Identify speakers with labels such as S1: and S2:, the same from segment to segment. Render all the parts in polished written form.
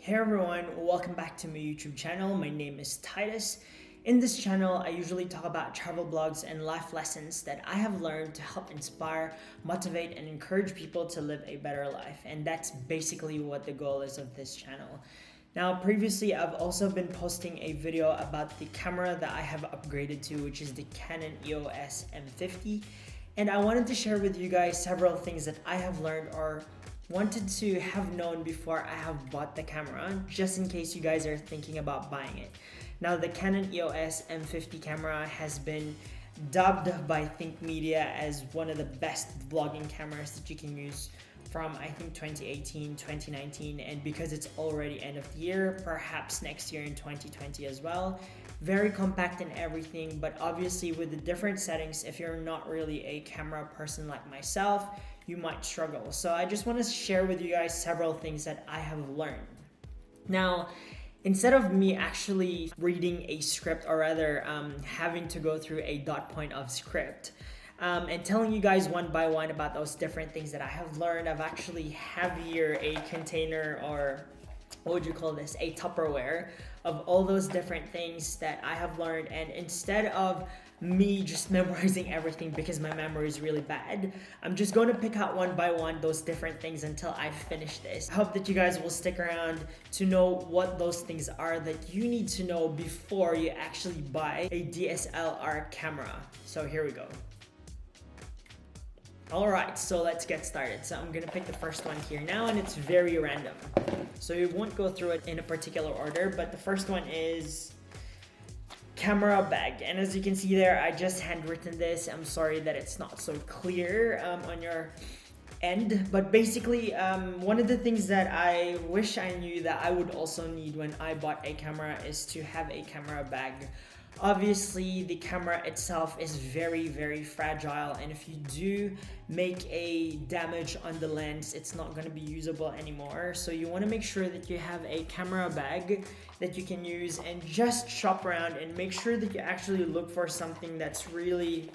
S1: Hey everyone, welcome back to my YouTube channel. My name is Titus. In this channel, I usually talk about travel blogs and life lessons that I have learned to help inspire, motivate, and encourage people to live a better life. And that's basically what the goal is of this channel. Now, previously, I've also been posting a video about the camera that I have upgraded to, which is the Canon EOS M50. And I wanted to share with you guys several things that I have learned or wanted to have known before I have bought the camera, just in case you guys are thinking about buying it. Now, the Canon EOS M50 camera has been dubbed by Think Media as one of the best vlogging cameras that you can use from I think 2018, 2019, and because it's already end of the year, perhaps next year in 2020 as well. Very compact and everything, but obviously with the different settings, if you're not really a camera person like myself, you might struggle. So I just want to share with you guys several things that I have learned. Now, instead of me actually reading a script, or rather having to go through a dot point of script, and telling you guys one by one about those different things that I have learned, I've actually have here a container, or what would you call this, a Tupperware of all those different things that I have learned. And instead of me just memorizing everything because my memory is really bad, I'm just going to pick out one by one those different things until I finish this. I hope that you guys will stick around to know what those things are that you need to know before you actually buy a DSLR camera. So here we go. Alright, so let's get started. So I'm gonna pick the first one here now, and it's very random. So we won't go through it in a particular order, but the first one is camera bag. And as you can see there, I just handwritten this. I'm sorry that it's not so clear on your end, but basically one of the things that I wish I knew that I would also need when I bought a camera is to have a camera bag. Obviously, the camera itself is very, very fragile, and if you do make a damage on the lens, it's not going to be usable anymore. So you want to make sure that you have a camera bag that you can use, and just shop around and make sure that you actually look for something that's really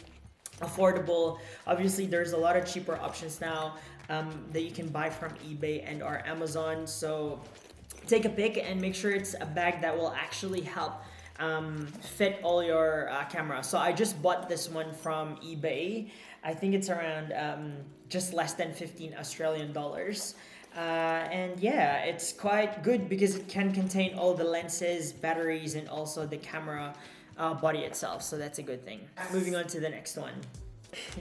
S1: affordable. Obviously, there's a lot of cheaper options now that you can buy from eBay and or Amazon. So take a pick and make sure it's a bag that will actually help fit all your camera. So I just bought this one from eBay. I think it's around just less than 15 Australian dollars. And yeah, it's quite good because it can contain all the lenses, batteries, and also the camera body itself. So that's a good thing. Moving on to the next one.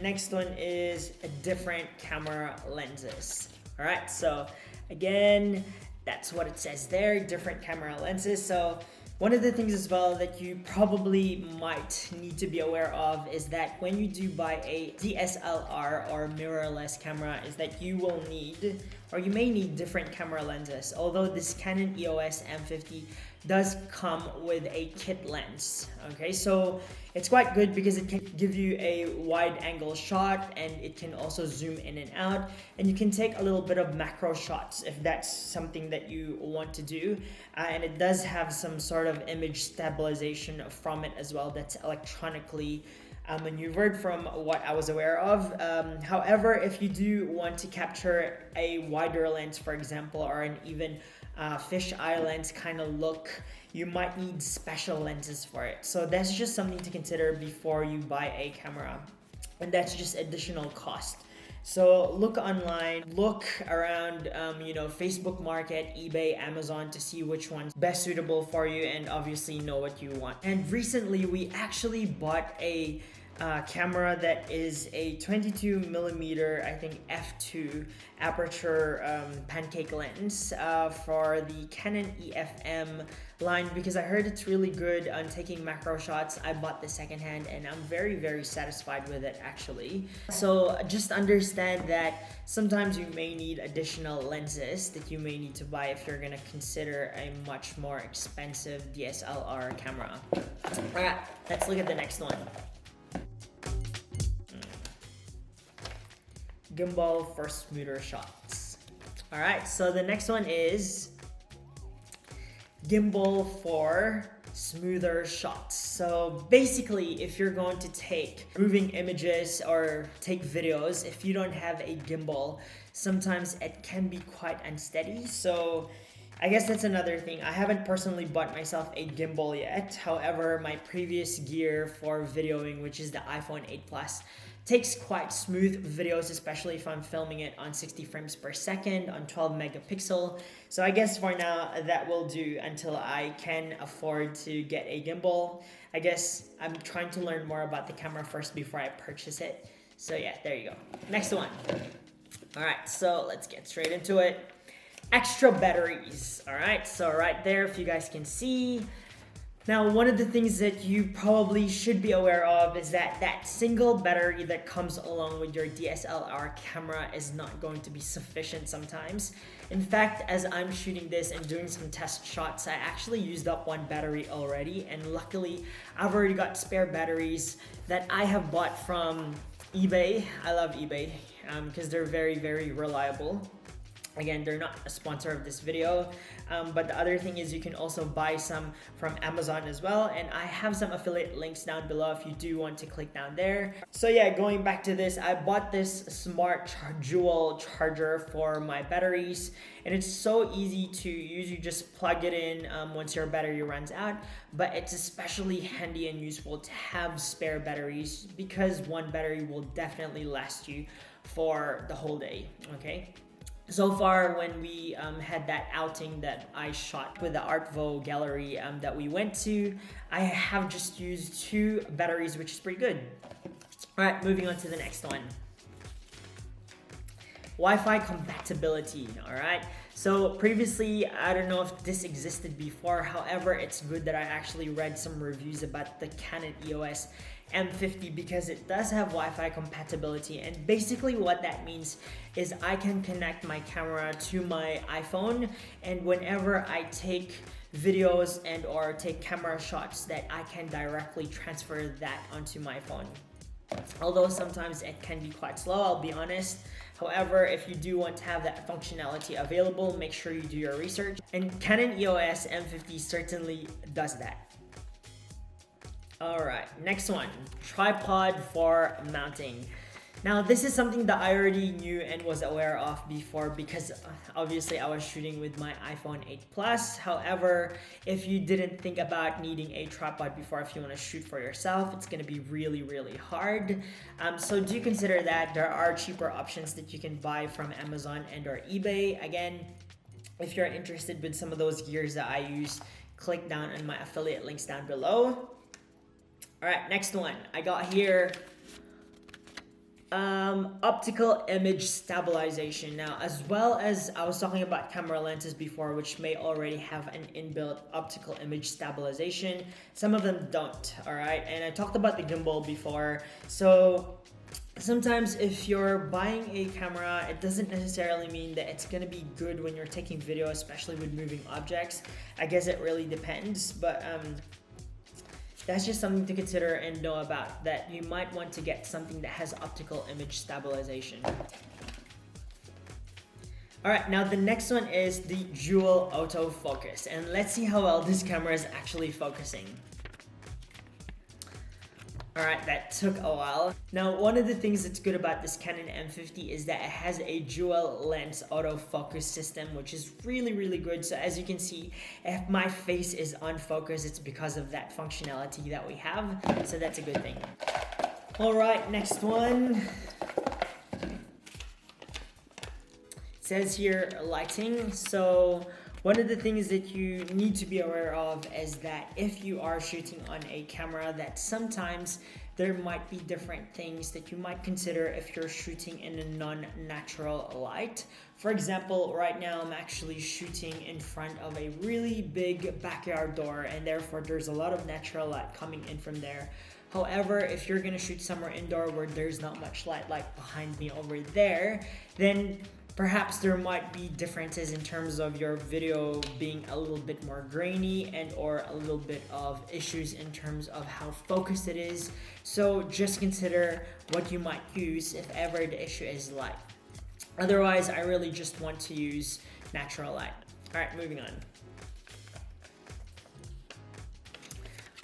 S1: Next one is a different camera lenses. All right, so again, that's what it says there, different camera lenses. So one of the things as well that you probably might need to be aware of is that when you do buy a DSLR or mirrorless camera, is that you will need, or you may need, different camera lenses. Although this Canon EOS M50 does come with a kit lens. Okay, so it's quite good because it can give you a wide angle shot, and it can also zoom in and out, and you can take a little bit of macro shots if that's something that you want to do. And it does have some sort of image stabilization from it as well, that's electronically maneuvered from what I was aware of. However, if you do want to capture a wider lens, for example, or an even fish eye lens kind of look, you might need special lenses for it. So that's just something to consider before you buy a camera, and that's just additional cost. So look online, look around, Facebook Market, eBay, Amazon, to see which one's best suitable for you, and obviously know what you want. And recently we actually bought a camera that is a 22 millimeter, I think f2 aperture pancake lens for the Canon EFM line, because I heard it's really good on taking macro shots. I bought the secondhand and I'm very, very satisfied with it actually. So just understand that sometimes you may need additional lenses that you may need to buy if you're gonna consider a much more expensive DSLR camera. Alright, let's look at the next one. Gimbal for smoother shots. Alright, so the next one is gimbal for smoother shots. So basically, if you're going to take moving images or take videos, if you don't have a gimbal, sometimes it can be quite unsteady. So I guess that's another thing. I haven't personally bought myself a gimbal yet. However, my previous gear for videoing, which is the iPhone 8 Plus, takes quite smooth videos, especially if I'm filming it on 60 frames per second on 12 megapixel. So I guess for now that will do until I can afford to get a gimbal. I guess I'm trying to learn more about the camera first before I purchase it. So yeah, there you go. Next one. All right, so let's get straight into it. Extra batteries. All right, so right there, if you guys can see. Now, one of the things that you probably should be aware of is that that single battery that comes along with your DSLR camera is not going to be sufficient sometimes. In fact, as I'm shooting this and doing some test shots, I actually used up one battery already, and luckily I've already got spare batteries that I have bought from eBay. I love eBay because they're very, very reliable. Again, they're not a sponsor of this video, but the other thing is you can also buy some from Amazon as well, and I have some affiliate links down below if you do want to click down there. So yeah, going back to this, I bought this smart dual charger for my batteries, and it's so easy to use. You just plug it in once your battery runs out, but it's especially handy and useful to have spare batteries because one battery will definitely last you for the whole day, okay? So far, when we had that outing that I shot with the Art Vogue gallery that we went to, I have just used 2 batteries, which is pretty good. All right, moving on to the next one. Wi-Fi compatibility, all right? So previously, I don't know if this existed before, however, it's good that I actually read some reviews about the Canon EOS M50 because it does have Wi-Fi compatibility, and basically what that means is I can connect my camera to my iPhone, and whenever I take videos and or take camera shots, that I can directly transfer that onto my phone. Although sometimes it can be quite slow, I'll be honest. However, if you do want to have that functionality available, make sure you do your research, and Canon EOS M50 certainly does that. All right, next one, tripod for mounting. Now, this is something that I already knew and was aware of before because obviously I was shooting with my iPhone 8 Plus. However, if you didn't think about needing a tripod before, if you want to shoot for yourself, it's going to be really, really hard. So do consider that there are cheaper options that you can buy from Amazon and or eBay. Again, if you're interested with some of those gears that I use, click down on my affiliate links down below. All right, next one. I got here optical image stabilization. Now, as well as I was talking about camera lenses before, which may already have an inbuilt optical image stabilization, some of them don't. All right, and I talked about the gimbal before. So sometimes if you're buying a camera, it doesn't necessarily mean that it's going to be good when you're taking video, especially with moving objects. I guess it really depends, but that's just something to consider and know about, that you might want to get something that has optical image stabilization. All right, now the next one is the dual autofocus, and let's see how well this camera is actually focusing. All right, that took a while. Now, one of the things that's good about this Canon M50 is that it has a dual lens autofocus system, which is really, really good. So as you can see, if my face is on focus, it's because of that functionality that we have. So that's a good thing. All right, next one. It says here lighting. So one of the things that you need to be aware of is that if you are shooting on a camera, that sometimes there might be different things that you might consider if you're shooting in a non-natural light. For example, right now I'm actually shooting in front of a really big backyard door, and therefore there's a lot of natural light coming in from there. However, if you're gonna shoot somewhere indoor where there's not much light, like behind me over there, then perhaps there might be differences in terms of your video being a little bit more grainy and or a little bit of issues in terms of how focused it is. So just consider what you might use if ever the issue is light. Otherwise, I really just want to use natural light. All right, moving on.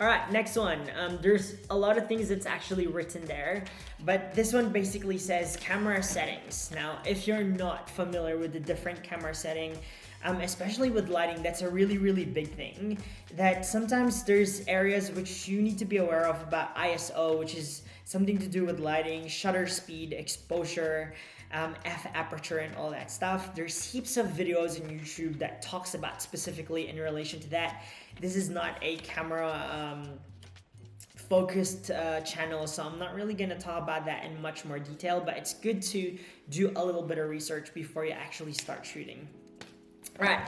S1: All right, next one. There's a lot of things that's actually written there, but this one basically says camera settings. Now, if you're not familiar with the different camera setting, especially with lighting. That's a really big thing, that sometimes there's areas which you need to be aware of about ISO, which is something to do with lighting, shutter speed, exposure, f aperture, and all that stuff. There's heaps of videos on YouTube that talks about specifically in relation to that. This is not a camera focused channel, so I'm not really gonna talk about that in much more detail, but it's good to do a little bit of research before you actually start shooting. All right,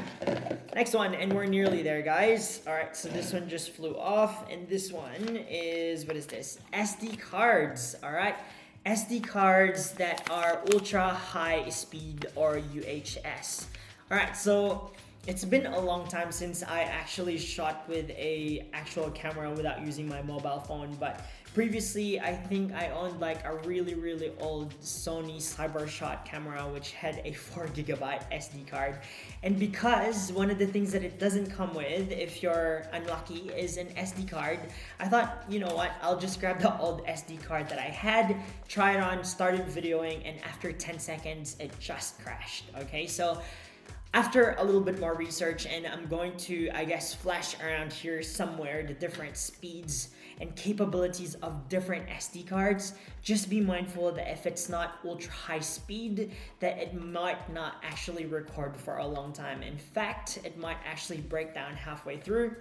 S1: next one, and we're nearly there, guys. All right, so this one just flew off, and this one is, what is this? SD cards. All right, SD cards that are ultra high speed, or UHS. All right, so it's been a long time since I actually shot with a actual camera without using my mobile phone, but previously I think I owned like a really old Sony CyberShot camera which had a 4GB SD card. And because one of the things that it doesn't come with, if you're unlucky, is an SD card, I thought, you know what, I'll just grab the old SD card that I had, try it on, started videoing, and after 10 seconds it just crashed. Okay, so after a little bit more research, and I'm going to, I guess, flash around here somewhere the different speeds and capabilities of different SD cards, just be mindful that if it's not ultra high speed, that it might not actually record for a long time. In fact, it might actually break down halfway through.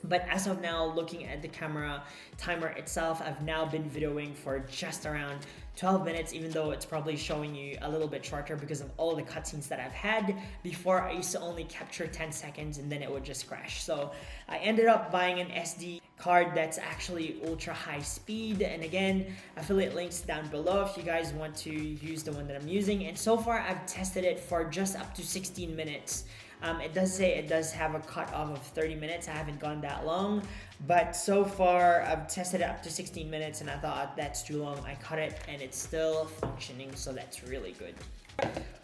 S1: But as of now, looking at the camera timer itself, I've now been videoing for just around 12 minutes, even though it's probably showing you a little bit shorter because of all the cutscenes that I've had. Before, I used to only capture 10 seconds and then it would just crash. So I ended up buying an SD card that's actually ultra high speed. And again, affiliate links down below if you guys want to use the one that I'm using. And so far, I've tested it for just up to 16 minutes. It does say it does have a cutoff of 30 minutes. I haven't gone that long, but so far I've tested it up to 16 minutes and I thought that's too long. I cut it and it's still functioning, so that's really good.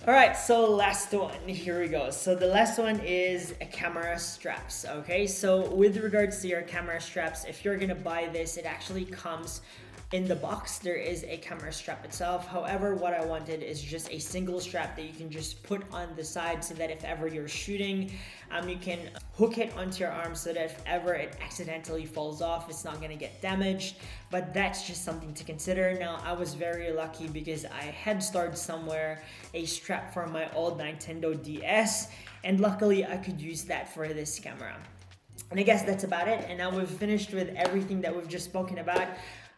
S1: All right, so last one, here we go. So the last one is camera straps. Okay, so with regards to your camera straps, if you're gonna buy this, it actually comes in the box. There is a camera strap itself. However, what I wanted is just a single strap that you can just put on the side so that if ever you're shooting, you can hook it onto your arm so that if ever it accidentally falls off, it's not gonna get damaged. But that's just something to consider. Now, I was very lucky because I had stored somewhere a strap for my old Nintendo DS, and luckily I could use that for this camera. And I guess that's about it. And now we've finished with everything that we've just spoken about.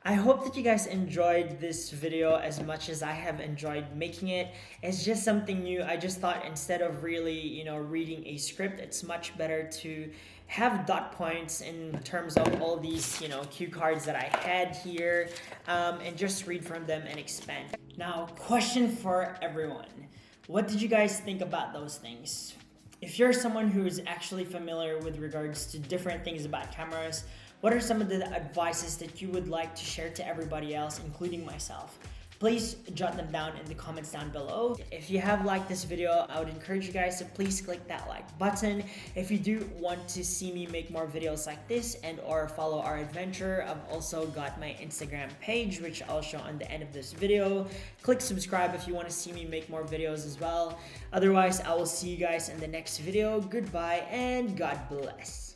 S1: I hope that you guys enjoyed this video as much as I have enjoyed making it. It's just something new. I just thought instead of really, reading a script, it's much better to have dot points in terms of all these, cue cards that I had here, and just read from them and expand. Now, question for everyone. What did you guys think about those things? If you're someone who is actually familiar with regards to different things about cameras, what are some of the advices that you would like to share to everybody else, including myself? Please jot them down in the comments down below. If you have liked this video, I would encourage you guys to please click that like button. If you do want to see me make more videos like this and or follow our adventure, I've also got my Instagram page, which I'll show on the end of this video. Click subscribe if you want to see me make more videos as well. Otherwise, I will see you guys in the next video. Goodbye and God bless.